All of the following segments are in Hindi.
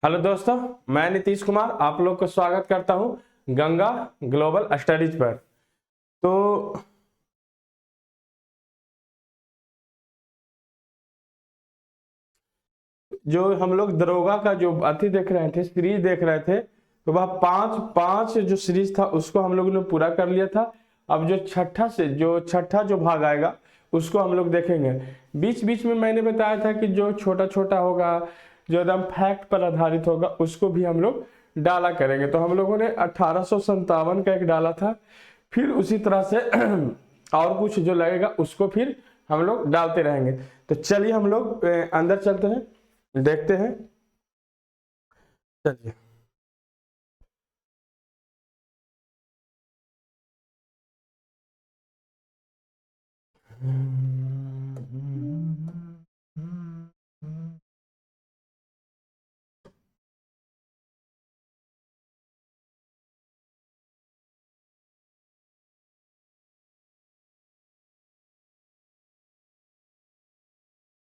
हेलो दोस्तों, मैं नीतीश कुमार आप लोग को स्वागत करता हूं गंगा ग्लोबल स्टडीज पर। तो जो हम लोग दरोगा का जो अति देख रहे थे, सीरीज देख रहे थे, तो वह पांच पांच जो सीरीज था उसको हम लोग ने पूरा कर लिया था। अब जो छठा जो भाग आएगा उसको हम लोग देखेंगे। बीच बीच में मैंने बताया था कि जो छोटा छोटा होगा, जो एकदम फैक्ट पर आधारित होगा, उसको भी हम लोग डाला करेंगे। तो हम लोगों ने 1857 का एक डाला था, फिर उसी तरह से और कुछ जो लगेगा उसको फिर हम लोग डालते रहेंगे। तो चलिए हम लोग अंदर चलते हैं, देखते हैं। चलिए।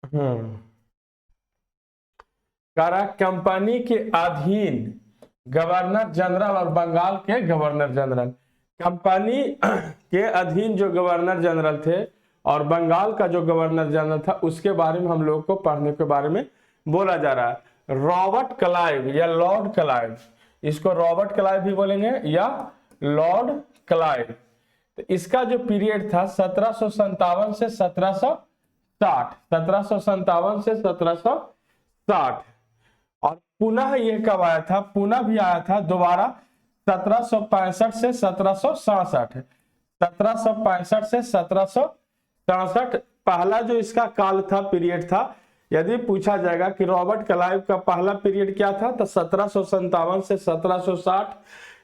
हम्म कारा कंपनी के अधीन गवर्नर जनरल और बंगाल के गवर्नर जनरल, कंपनी के अधीन जो गवर्नर जनरल थे और बंगाल का जो गवर्नर जनरल था उसके बारे में हम लोगों को पढ़ने के बारे में बोला जा रहा है। रॉबर्ट क्लाइव या लॉर्ड क्लाइव, इसको रॉबर्ट क्लाइव भी बोलेंगे या लॉर्ड क्लाइव। तो इसका जो पीरियड था 1757 से 1760, 1757 से 1760। और पुनः ये कब आया था? पुनः भी आया था दोबारा 1765 से 1767, 1765 से 1767 पहला जो इसका काल था, पीरियड था। यदि पूछा जाएगा कि रॉबर्ट क्लाइव का पहला पीरियड क्या था, तो 1757 से 1760।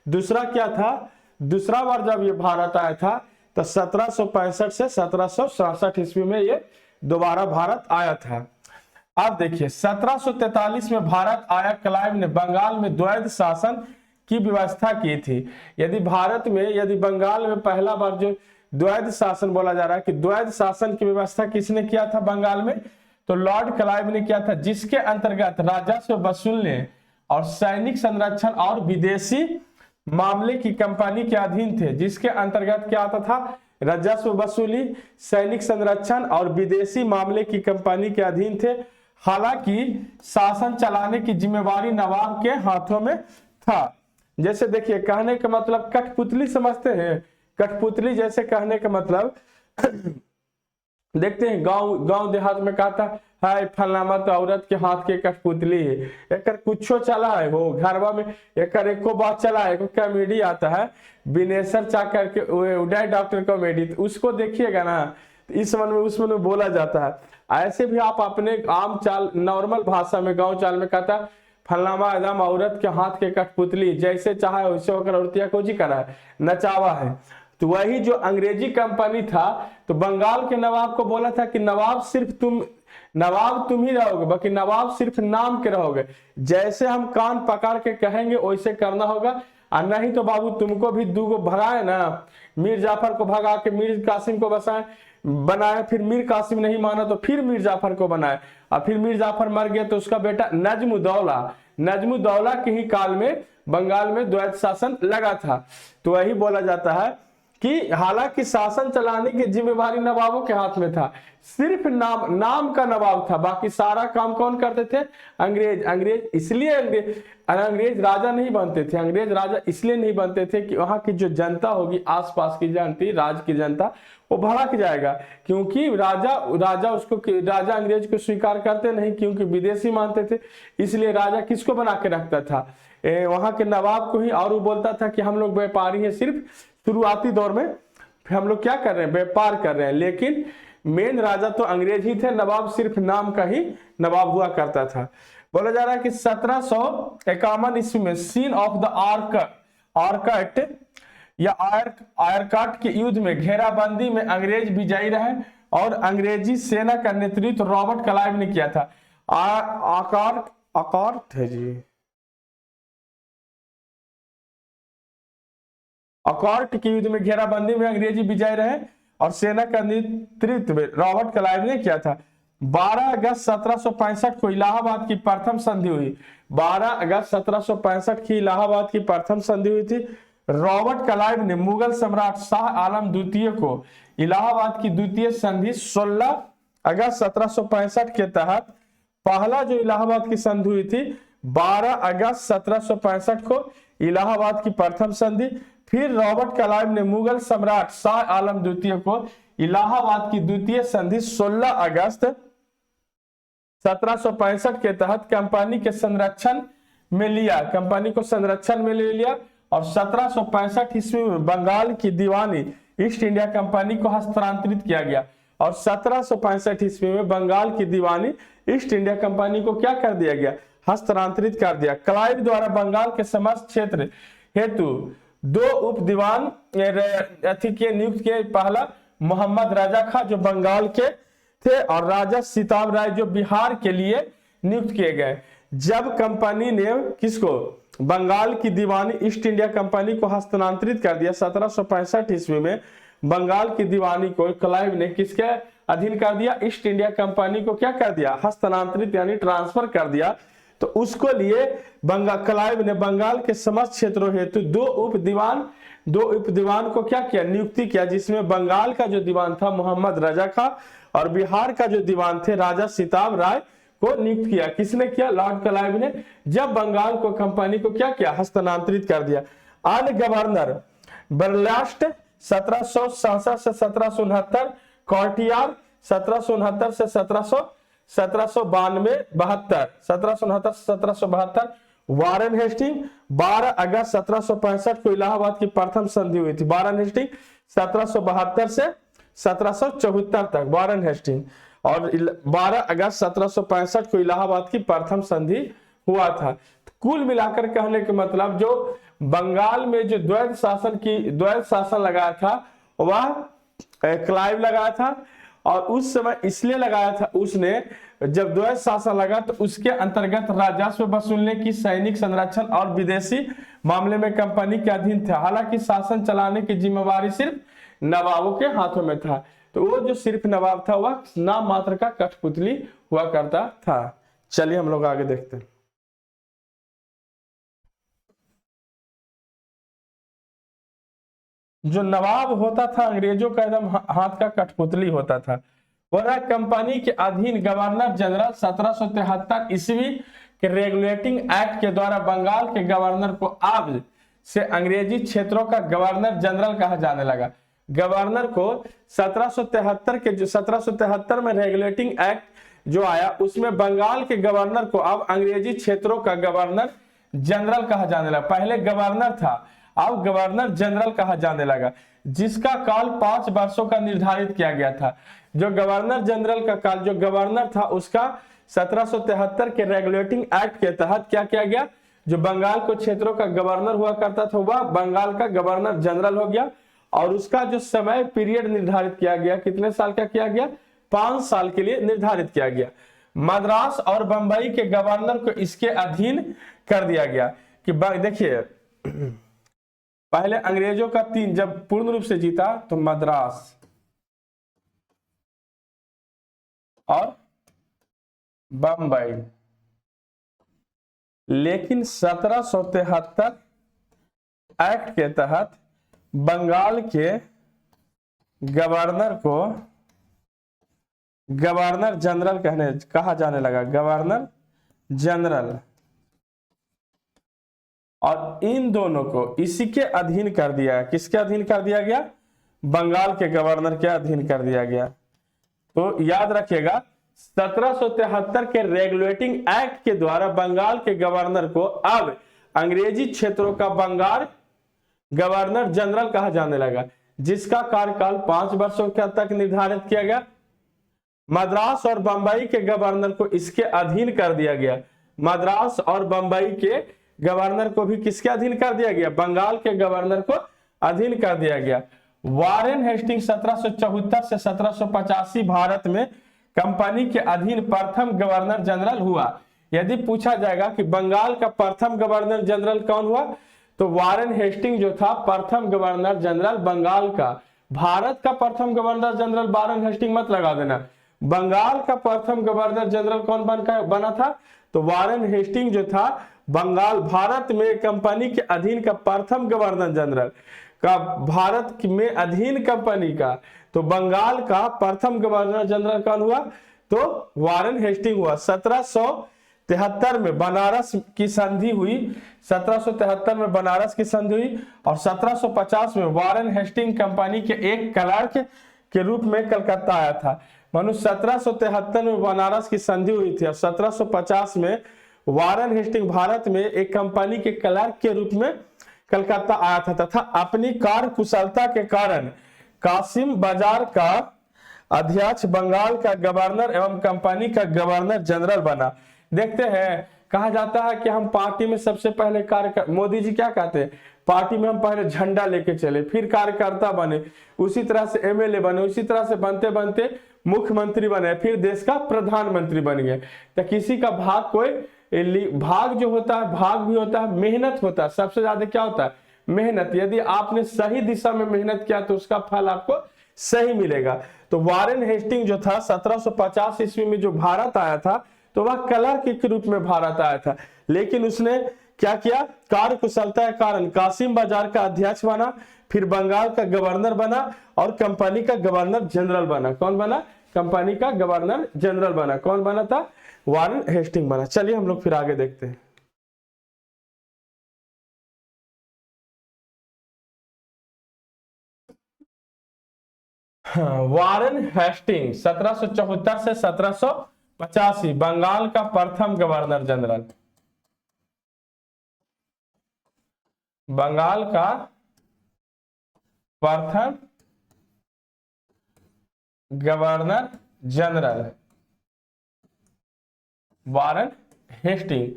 दूसरा क्या था? दूसरा बार जब ये भारत आया था तो 1765 से 1767 ईस्वी में ये दोबारा भारत आया था। अब देखिए 1743 में भारत आया, क्लाइव ने बंगाल में द्वैध शासन की व्यवस्था की थी। यदि बंगाल में पहला बार जो द्वैध शासन बोला जा रहा है कि द्वैध शासन की व्यवस्था किसने किया था बंगाल में, तो लॉर्ड क्लाइव ने किया था, जिसके अंतर्गत राजस्व वसूलने और सैनिक संरक्षण और विदेशी मामले की कंपनी के अधीन थे। जिसके अंतर्गत क्या आता था? राजस्व वसूली, सैनिक संरक्षण और विदेशी मामले की कंपनी के अधीन थे। हालांकि शासन चलाने की जिम्मेवारी नवाब के हाथों में था। जैसे देखिए, कहने का मतलब कठपुतली समझते हैं? कठपुतली जैसे कहने का मतलब देखते हैं गांव गांव देहात में कहता है फलाना तो औरत के हाथ के कठपुतली है, एक कुछो चला है वो घरवा में, एको बात चला है, कॉमेडी आता है बिनेसर चाकर के उदय डॉक्टर कॉमेडी, तो उसको देखिएगा ना, इस मन में उस मन में बोला जाता है। ऐसे भी आप अपने आम चाल नॉर्मल भाषा में गांव चाल में कहता फलाना एकदम औरत के हाथ के कठपुतली, जैसे चाहे वैसे होकर औरतिया को जी करा है, नचावा है। तो वही जो अंग्रेजी कंपनी था, तो बंगाल के नवाब को बोला था कि नवाब तुम ही रहोगे, बाकी नवाब सिर्फ नाम के रहोगे, जैसे हम कान पकड़ के कहेंगे वैसे करना होगा, और नहीं तो बाबू तुमको भी दूगो भगाए ना, मीर जाफर को भगा के मीर कासिम को बनाए, फिर मीर कासिम नहीं माना तो फिर मीर जाफर को बनाए, और फिर मीर जाफर मर गया तो उसका बेटा नजमुद्दौला के ही काल में बंगाल में द्वैध शासन लगा था। तो वही बोला जाता है कि हालांकि शासन चलाने की जिम्मेवारी नवाबों के हाथ में था, सिर्फ नाम का नवाब था, बाकी सारा काम कौन करते थे? अंग्रेज इसलिए अंग्रेज राजा नहीं बनते थे। अंग्रेज राजा इसलिए नहीं बनते थे कि वहां की जो जनता होगी, आसपास की जनता, राज्य की जनता, वो भड़क जाएगा, क्योंकि राजा अंग्रेज को स्वीकार करते नहीं, क्योंकि विदेशी मानते थे। इसलिए राजा किसको बना के रखता था? वहां के नवाब को ही। और वो बोलता था कि हम लोग व्यापारी हैं, सिर्फ शुरुआती दौर में हम लोग क्या कर रहे हैं? व्यापार कर रहे हैं। लेकिन मेन राजा तो अंग्रेज ही थे, नवाब सिर्फ नाम का ही नवाब हुआ करता था। बोला जा रहा है कि 1751 ईस्वी में सीन ऑफ द आर्कट या आयरकाट के युद्ध में घेराबंदी में अंग्रेज विजयी रहे और अंग्रेजी सेना का नेतृत्व रॉबर्ट क्लाइव ने किया था। आर्कट है जी, अकॉर्ट के युद्ध में घेराबंदी में अंग्रेजी विजय रहे और सेना का नेतृत्व रॉबर्ट क्लाइव ने किया था। 12 अगस्त 1765 को इलाहाबाद की प्रथम संधि हुई। 12 अगस्त 1765 की इलाहाबाद की प्रथम संधि हुई थी। रॉबर्ट क्लाइव ने मुगल सम्राट शाह आलम द्वितीय को इलाहाबाद की द्वितीय संधि 16 अगस्त 1765 के तहत, पहला जो इलाहाबाद की संधि हुई थी 12 अगस्त 1765 को इलाहाबाद की प्रथम संधि। फिर रॉबर्ट क्लाइव ने मुगल सम्राट शाह आलम द्वितीय को इलाहाबाद की द्वितीय संधि 16 अगस्त 1765 के तहत कंपनी के संरक्षण में लिया, कंपनी को संरक्षण में ले लिया और 1765 ईस्वी में बंगाल की दीवानी ईस्ट इंडिया कंपनी को हस्तांतरित किया गया और 1765 ईस्वी में बंगाल की दीवानी ईस्ट इंडिया कंपनी को क्या कर दिया गया, हस्तांतरित कर दिया। क्लाइव द्वारा बंगाल के समस्त क्षेत्र हेतु 2 उप दीवान के नियुक्त किए। पहला मोहम्मद रजा खां जो बंगाल के थे और राजा सीताब राय जो बिहार के लिए नियुक्त किए गए। जब कंपनी ने किसको, बंगाल की दीवानी ईस्ट इंडिया कंपनी को हस्तांतरित कर दिया 1765 ईस्वी में, बंगाल की दीवानी को क्लाइव ने किसके अधीन कर दिया, ईस्ट इंडिया कंपनी को क्या कर दिया, हस्तांतरित यानी ट्रांसफर कर दिया। तो उसको लिए क्लाइव ने बंगाल के समस्त क्षेत्रों हेतु 2 उप दीवान को क्या किया, नियुक्ति किया, जिसमें बंगाल का जो दीवान था मोहम्मद रजा खां और बिहार का जो दीवान थे राजा सीताब राय को नियुक्त किया। किसने किया, लॉर्ड क्लाइव ने, जब बंगाल को कंपनी को क्या किया, हस्तांतरित कर दिया। अन्य गवर्नर बर्लास्ट 1767 से 1769, कॉर्टियार 1769 से 1772, वारेन हेस्टिंग 12 अगस्त 1765 को इलाहाबाद की प्रथम संधि हुई थी। वारेन हेस्टिंग 1772 से 1774 तक वारेन हेस्टिंग, और 12 अगस्त 1765 को इलाहाबाद की प्रथम संधि हुआ था। कुल मिलाकर कहने के मतलब जो बंगाल में जो द्वैध शासन लगाया था वह क्लाइव लगाया था, और उस समय इसलिए लगाया था उसने, जब द्वैध शासन लगा तो उसके अंतर्गत राजस्व वसूलने की, सैनिक संरक्षण और विदेशी मामले में कंपनी के अधीन था। हालांकि शासन चलाने की जिम्मेवारी सिर्फ नवाबों के हाथों में था। तो वो जो सिर्फ नवाब था वह नाम मात्र का कठपुतली हुआ करता था। चलिए हम लोग आगे देखते हैं। जो नवाब होता था अंग्रेजों का एकदम हाथ का कठपुतली होता था। वह कंपनी के अधीन गवर्नर जनरल 1773 ईस्वी के रेगुलेटिंग एक्ट के द्वारा बंगाल के गवर्नर को अब से अंग्रेजी क्षेत्रों का गवर्नर जनरल कहा जाने लगा। गवर्नर को 1773 में रेगुलेटिंग एक्ट जो आया उसमें बंगाल के गवर्नर को अब अंग्रेजी क्षेत्रों का गवर्नर जनरल कहा जाने लगा। पहले गवर्नर था, अब गवर्नर जनरल कहा जाने लगा, जिसका काल 5 वर्षों का निर्धारित किया गया था। जो गवर्नर जनरल का काल, जो गवर्नर था उसका 1773 के रेगुलेटिंग एक्ट के तहत क्या किया गया, जो बंगाल को क्षेत्रों का गवर्नर हुआ करता था वह बंगाल का गवर्नर जनरल हो गया, और उसका जो समय पीरियड निर्धारित किया गया, कितने साल का किया गया, 5 साल के लिए निर्धारित किया गया। मद्रास और बंबई के गवर्नर को इसके अधीन कर दिया गया। कि देखिए पहले अंग्रेजों का 3 जब पूर्ण रूप से जीता तो मद्रास और बंबई, लेकिन 1773 एक्ट के तहत बंगाल के गवर्नर को गवर्नर जनरल कहा जाने लगा, गवर्नर जनरल, और इन दोनों को इसी के अधीन कर दिया। किसके अधीन कर दिया गया, बंगाल के गवर्नर के अधीन कर दिया गया। तो याद रखिएगा 1773 के रेगुलेटिंग एक्ट के द्वारा बंगाल के गवर्नर को अब अंग्रेजी क्षेत्रों का बंगाल गवर्नर जनरल कहा जाने लगा, जिसका कार्यकाल 5 वर्षों तक निर्धारित किया गया। मद्रास और बंबई के गवर्नर को इसके अधीन कर दिया गया। मद्रास और बंबई के गवर्नर को भी किसके अधीन कर दिया गया, बंगाल के गवर्नर को अधीन कर दिया गया। वारेन हेस्टिंग 1774 से 1785 भारत में कंपनी के अधीन प्रथम गवर्नर जनरल हुआ। यदि पूछा जाएगा कि बंगाल का प्रथम गवर्नर जनरल कौन हुआ, तो वारेन हेस्टिंग जो था प्रथम गवर्नर जनरल बंगाल का। भारत का प्रथम गवर्नर जनरल वारेन हेस्टिंग मत लगा देना, बंगाल का प्रथम गवर्नर जनरल कौन बना था? तो वारेन हेस्टिंग जो था बंगाल भारत में कंपनी के अधीन का प्रथम गवर्नर जनरल का, भारत में अधीन कंपनी का, तो बंगाल का प्रथम गवर्नर जनरल कौन हुआ? तो वारेन हेस्टिंग हुआ। 1773 में बनारस की संधि हुई, 1773 में बनारस की संधि हुई और 1750 में वारेन हेस्टिंग कंपनी के एक क्लर्क के रूप में कलकत्ता आया था। मानो 1773 में बनारस की संधि हुई थी और 1750 में वारेन हेस्टिंग भारत में एक कंपनी के क्लर्क के रूप में कलकत्ता आया था तथा अपनी कार्य कुशलता के कारण कासिम बाजार का अध्यक्ष, बंगाल का गवर्नर एवं कंपनी का गवर्नर जनरल बना। देखते हैं, कहा जाता है कि हम पार्टी में सबसे पहले मोदी जी क्या कहते हैं, पार्टी में हम पहले झंडा लेके चले, फिर कार्यकर्ता बने, उसी तरह से एमएलए बने, उसी तरह से बनते बनते मुख्यमंत्री बने, फिर देश का प्रधानमंत्री बन गए। तो किसी का भाग भाग जो होता है, भाग भी होता है, मेहनत होता है, सबसे ज्यादा क्या होता है? मेहनत। यदि आपने सही दिशा में मेहनत किया तो उसका फल आपको सही मिलेगा। तो वारेन हेस्टिंग जो था 1750 ईस्वी में जो भारत आया था, तो वह क्लर्क के रूप में भारत आया था, लेकिन उसने क्या किया? कार्य कुशलता के कारण कासिम बाजार का अध्यक्ष बना, फिर बंगाल का गवर्नर बना और कंपनी का गवर्नर जनरल बना। कौन बना? कंपनी का गवर्नर जनरल बना। कौन बना था? वारेन हेस्टिंग बना। चलिए हम लोग फिर आगे देखते हैं। वारेन हेस्टिंग 1774 से 1785 बंगाल का प्रथम गवर्नर जनरल, बंगाल का प्रथम गवर्नर जनरल वारेन हेस्टिंग,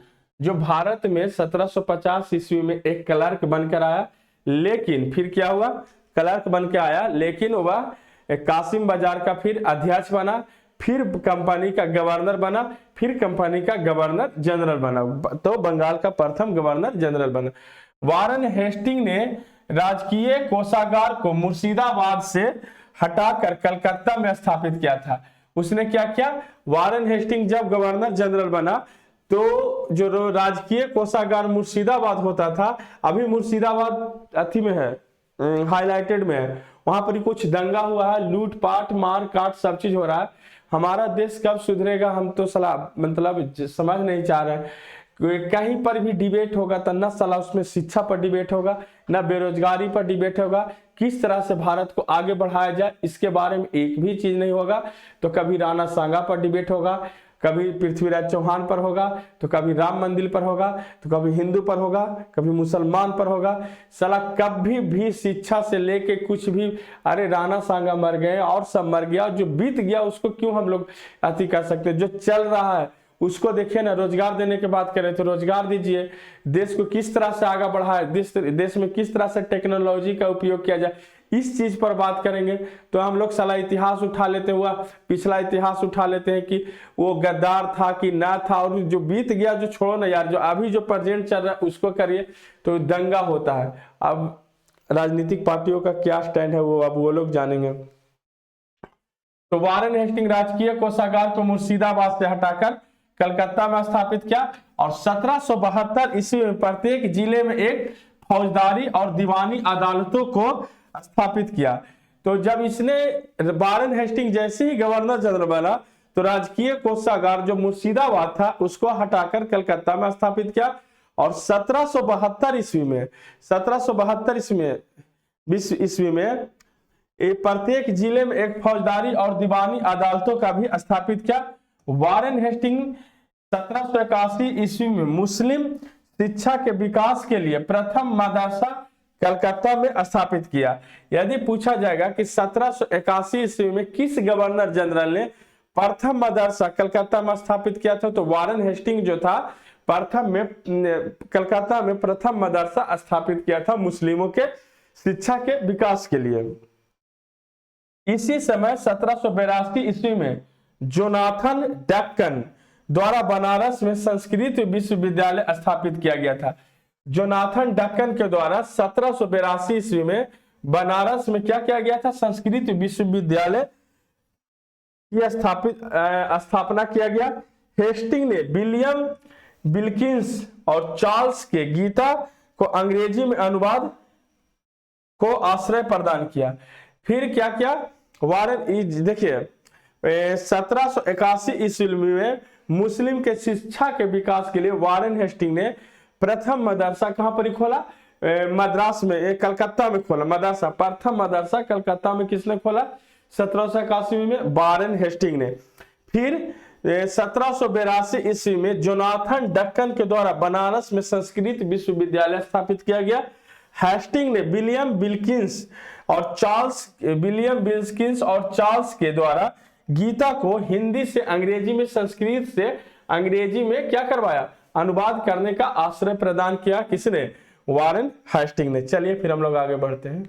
जो भारत में 1750 ईस्वी में एक क्लर्क बनकर आया, लेकिन फिर क्या हुआ? क्लर्क बन के आया, लेकिन वह कासिम बाजार का फिर अध्यक्ष बना, फिर कंपनी का गवर्नर बना, फिर कंपनी का गवर्नर जनरल बना, तो बंगाल का प्रथम गवर्नर जनरल बना। वारेन हेस्टिंग ने राजकीय कोषागार को मुर्शिदाबाद से हटाकर कलकत्ता में स्थापित किया था। उसने क्या किया? वारेन हेस्टिंग जब गवर्नर जनरल बना तो जो राजकीय कोषागार मुर्शिदाबाद होता था, अभी मुर्शिदाबाद अथी में है, हाईलाइटेड में है, वहां पर कुछ दंगा हुआ है, लूटपाट मार काट सब चीज हो रहा है। हमारा देश कब सुधरेगा हम तो मतलब समझ नहीं चाह रहे। कहीं पर भी डिबेट होगा तो न सला उसमें शिक्षा पर डिबेट होगा, न बेरोजगारी पर डिबेट होगा, किस तरह से भारत को आगे बढ़ाया जाए इसके बारे में एक भी चीज नहीं होगा। तो कभी राणा सांगा पर डिबेट होगा, कभी पृथ्वीराज चौहान पर होगा, तो कभी राम मंदिर पर होगा, तो कभी हिंदू पर होगा, कभी मुसलमान पर होगा। साला कभी भी शिक्षा से लेके कुछ भी, अरे राणा सांगा मर गए और सब मर गया, जो बीत गया उसको क्यों हम लोग अति कर सकते? जो चल रहा है उसको देखिए ना। रोजगार देने की बात करें तो रोजगार दीजिए, देश को किस तरह से आगे बढ़ाए, देश में किस तरह से टेक्नोलॉजी का उपयोग किया जाए, इस चीज पर बात करेंगे। तो हम लोग साला इतिहास उठा लेते हुआ, पिछला इतिहास उठा लेते हैं कि वो गद्दार था कि ना था, और जो बीत गया जो छोड़ो ना यार, जो अभी जो प्रेजेंट चल रहा है उसको करिए तो दंगा होता है। अब राजनीतिक पार्टियों का क्या स्टैंड है वो अब वो लोग जानेंगे। तो वारेन हेस्टिंग राजकीय कोषागार को मुर्शिदाबाद से हटाकर कलकत्ता में स्थापित किया और 1772 ईस्वी में प्रत्येक जिले में एक फौजदारी और दीवानी अदालतों को स्थापित किया। तो जब इसने वारेन हेस्टिंग जैसे ही गवर्नर जनरल बना तो राजकीय कोषागार जो मुर्शिदाबाद था उसको हटाकर कलकत्ता में स्थापित किया और 1772 ईस्वी में प्रत्येक जिले में एक फौजदारी और दीवानी अदालतों का भी स्थापित किया। वारेन हेस्टिंग 1781 ईस्वी में मुस्लिम शिक्षा के विकास के लिए प्रथम मदरसा कलकत्ता में स्थापित किया। यदि पूछा जाएगा कि 1781 ईस्वी में किस गवर्नर जनरल ने प्रथम मदरसा कलकत्ता में स्थापित किया था, तो वारेन हेस्टिंग जो था कलकत्ता में प्रथम मदरसा स्थापित किया था मुस्लिमों के शिक्षा के विकास के लिए। इसी समय 1782 ईस्वी में जोनाथन डक्कन द्वारा बनारस में संस्कृत विश्वविद्यालय स्थापित किया गया था। जोनाथन डक्कन के द्वारा 1782 ईस्वी में बनारस में क्या किया गया था? संस्कृत विश्वविद्यालय की स्थापना किया गया। हेस्टिंग ने विलियम विल्किंस और चार्ल्स के गीता को अंग्रेजी में अनुवाद को आश्रय प्रदान किया। फिर क्या क्या वारेन, देखिए 1781 ईस्वी में मुस्लिम के शिक्षा के विकास के लिए वारेन हेस्टिंग ने प्रथम मदरसा कहां पर खोला, मद्रास में, कलकत्ता में खोला मदरसा। प्रथम मदरसा कलकत्ता में किसने खोला, 1781 में वारेन हेस्टिंग ने। फिर 1782 ईस्वी में जोनाथन डक्कन के द्वारा बनारस में संस्कृत विश्वविद्यालय स्थापित किया गया। हेस्टिंग ने विलियम विल्किंस और चार्ल्स के द्वारा गीता को हिंदी से अंग्रेजी में, संस्कृत से अंग्रेजी में क्या करवाया, अनुवाद करने का आश्रय प्रदान किया। किसने, वारेन हेस्टिंग ने। चलिए फिर हम लोग आगे बढ़ते हैं।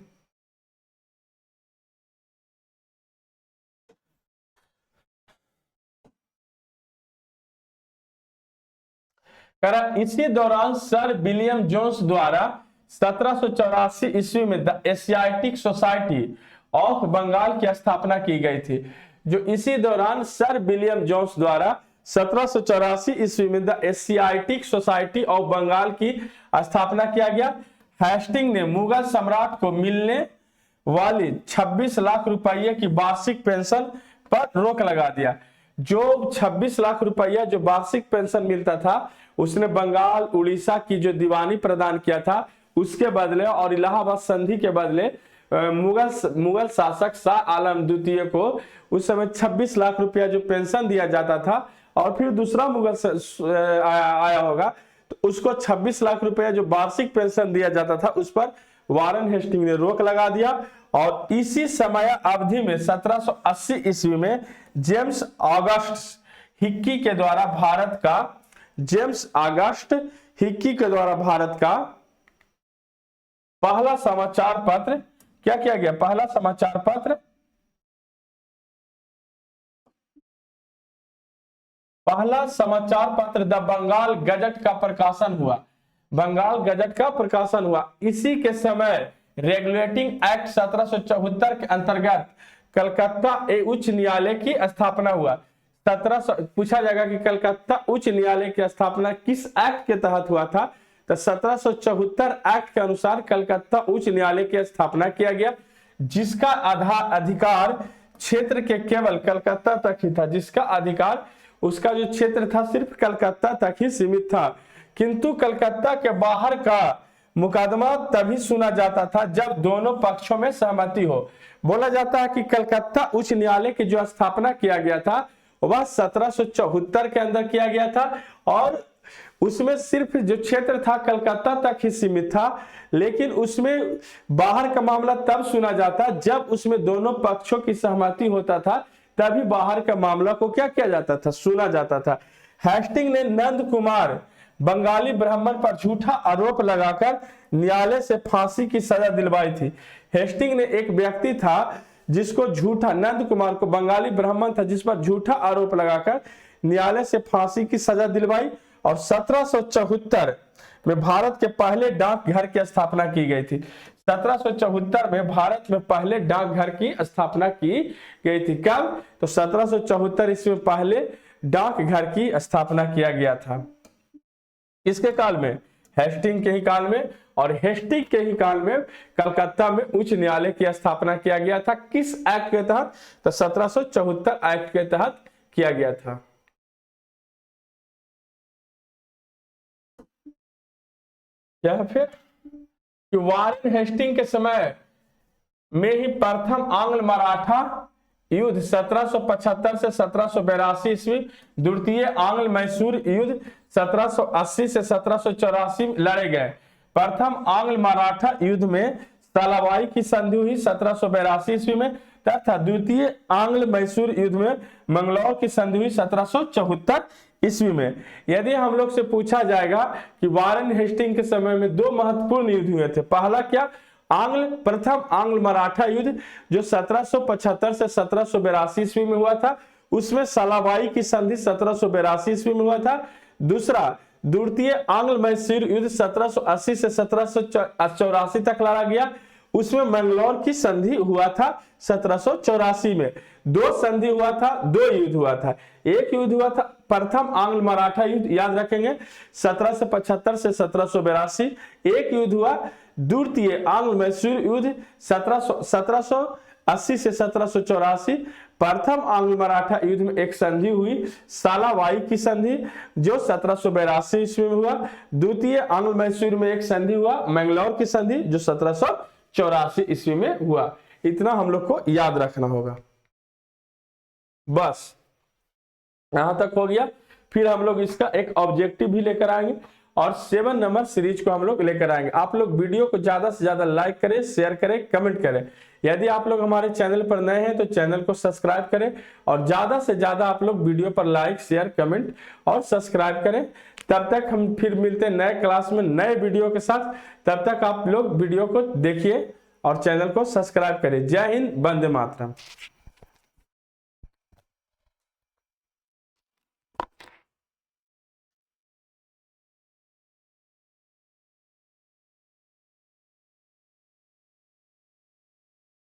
इसी दौरान सर विलियम जोन्स द्वारा 1784 ईस्वी में the Asiatic Society of Bengal की स्थापना की गई थी। जो इसी दौरान सर विलियम जोन्स द्वारा 1784 ईस्वी में the Asiatic Society of Bengal की स्थापना किया गया। हेस्टिंग ने मुगल सम्राट को मिलने वाली 26 लाख रुपये की वार्षिक पेंशन पर रोक लगा दिया। जो 26 लाख रुपया जो वार्षिक पेंशन मिलता था, उसने बंगाल उड़ीसा की जो दीवानी प्रदान किया था उसके बदले और इलाहाबाद संधि के बदले मुगल शासक शाह आलम द्वितीय को उस समय 26 लाख रुपया जो पेंशन दिया जाता था, और फिर दूसरा मुगल आया होगा तो उसको 26 लाख रुपया जो वार्षिक पेंशन दिया जाता था उस पर वारेन हेस्टिंग ने रोक लगा दिया। और इसी समय अवधि में 1780 ईस्वी में जेम्स ऑगस्ट हिक्की के द्वारा भारत का पहला समाचार पत्र क्या किया गया, पहला समाचार पत्र द बंगाल गजट का प्रकाशन हुआ। इसी के समय रेगुलेटिंग एक्ट 1774 के अंतर्गत कलकत्ता उच्च न्यायालय की स्थापना हुआ। पूछा जाएगा कि कलकत्ता उच्च न्यायालय की स्थापना किस एक्ट के तहत हुआ था, तो 1774 एक्ट के अनुसार कलकत्ता उच्च न्यायालय की स्थापना किया गया, जिसका अधिकार क्षेत्र के केवल कलकत्ता तक ही था। जिसका अधिकार, उसका जो क्षेत्र था सिर्फ कलकत्ता तक ही सीमित था। किंतु कलकत्ता के बाहर का मुकदमा तभी सुना जाता था जब दोनों पक्षों में सहमति हो। बोला जाता है कि कलकत्ता उच्च न्यायालय की जो स्थापना किया गया था वह 1774 के अंदर किया गया था, और उसमें सिर्फ जो क्षेत्र था कलकत्ता तक ही सीमित था। लेकिन उसमें बाहर का मामला तब सुना जाता जब उसमें दोनों पक्षों की सहमति होता था, तभी बाहर का मामला को क्या किया जाता था, सुना जाता था। हेस्टिंग ने नंद कुमार बंगाली ब्राह्मण पर झूठा आरोप लगाकर न्यायालय से फांसी की सजा दिलवाई थी। हेस्टिंग ने एक व्यक्ति था जिसको झूठा, नंद कुमार को, बंगाली ब्राह्मण था जिस पर झूठा आरोप लगाकर न्यायालय से फांसी की सजा दिलवाई, और 1774 में भारत के पहले डाकघर की स्थापना की गई थी। 1774 में भारत में पहले डाकघर की स्थापना की गई थी। कब, तो 1774 ईस्वी में पहले डाकघर की स्थापना किया गया था। किसके काल में, हेस्टिंग के ही काल में, और हेस्टिंग के ही काल में कलकत्ता में उच्च न्यायालय की स्थापना किया गया था। किस एक्ट के तहत, तो 1774 एक्ट के तहत किया गया था। क्या फिर कि वारेन हेस्टिंग के समय में ही प्रथम आंग्ल मराठा युद्ध 1775 से 1782 ईस्वी, द्वितीय आंग्ल मैसूर युद्ध 1780 से 1784 लड़े गए। प्रथम आंग्ल मराठा युद्ध में सलाबाई की संधि हुई 1782 ईस्वी में, तथा द्वितीय आंग्ल मैसूर युद्ध में मंगलौर की संधि हुई 1774 ईस्वी में। यदि हम लोग से पूछा जाएगा कि वारेन हेस्टिंग के समय में दो महत्वपूर्ण युद्ध हुए थे, पहला क्या, प्रथम आंग्ल मराठा युद्ध जो 1775 से 1782 ईस्वी में हुआ था, उसमें सलाबाई की संधि 1782 ईस्वी में हुआ था। दूसरा, द्वितीय आंग्ल मैसूर युद्ध 1780 से 1784 तक लड़ा गया, उसमें मैंगलोर की संधि हुआ था 1784 में। दो संधि हुआ था, दो युद्ध हुआ था। एक युद्ध हुआ था प्रथम आंग्ल मराठा युद्ध, याद रखेंगे 1775 से 1782। एक युद्ध हुआ द्वितीय आंग्ल मैसूर युद्ध 1780 से 1784। प्रथम आंग्ल मराठा युद्ध में एक संधि हुई सालावाई की संधि जो 1782 ईस्वी में हुआ। द्वितीय आंग्ल मैसूर में एक संधि हुआ मैंगलोर की संधि जो 1784 ईस्वी में हुआ। इतना हम लोग को याद रखना होगा। बस यहां तक हो गया। फिर हम लोग इसका एक ऑब्जेक्टिव भी लेकर आएंगे और 7 नंबर सीरीज को हम लोग लेकर आएंगे। आप लोग वीडियो को ज्यादा से ज्यादा लाइक करें, शेयर करें, कमेंट करें। यदि आप लोग हमारे चैनल पर नए हैं तो चैनल को सब्सक्राइब करें और ज्यादा से ज्यादा आप लोग वीडियो पर लाइक, शेयर, कमेंट और सब्सक्राइब करें। तब तक हम फिर मिलते हैं नए क्लास में नए वीडियो के साथ। तब तक आप लोग वीडियो को देखिए और चैनल को सब्सक्राइब करें। जय हिंद, वंदे मातरम।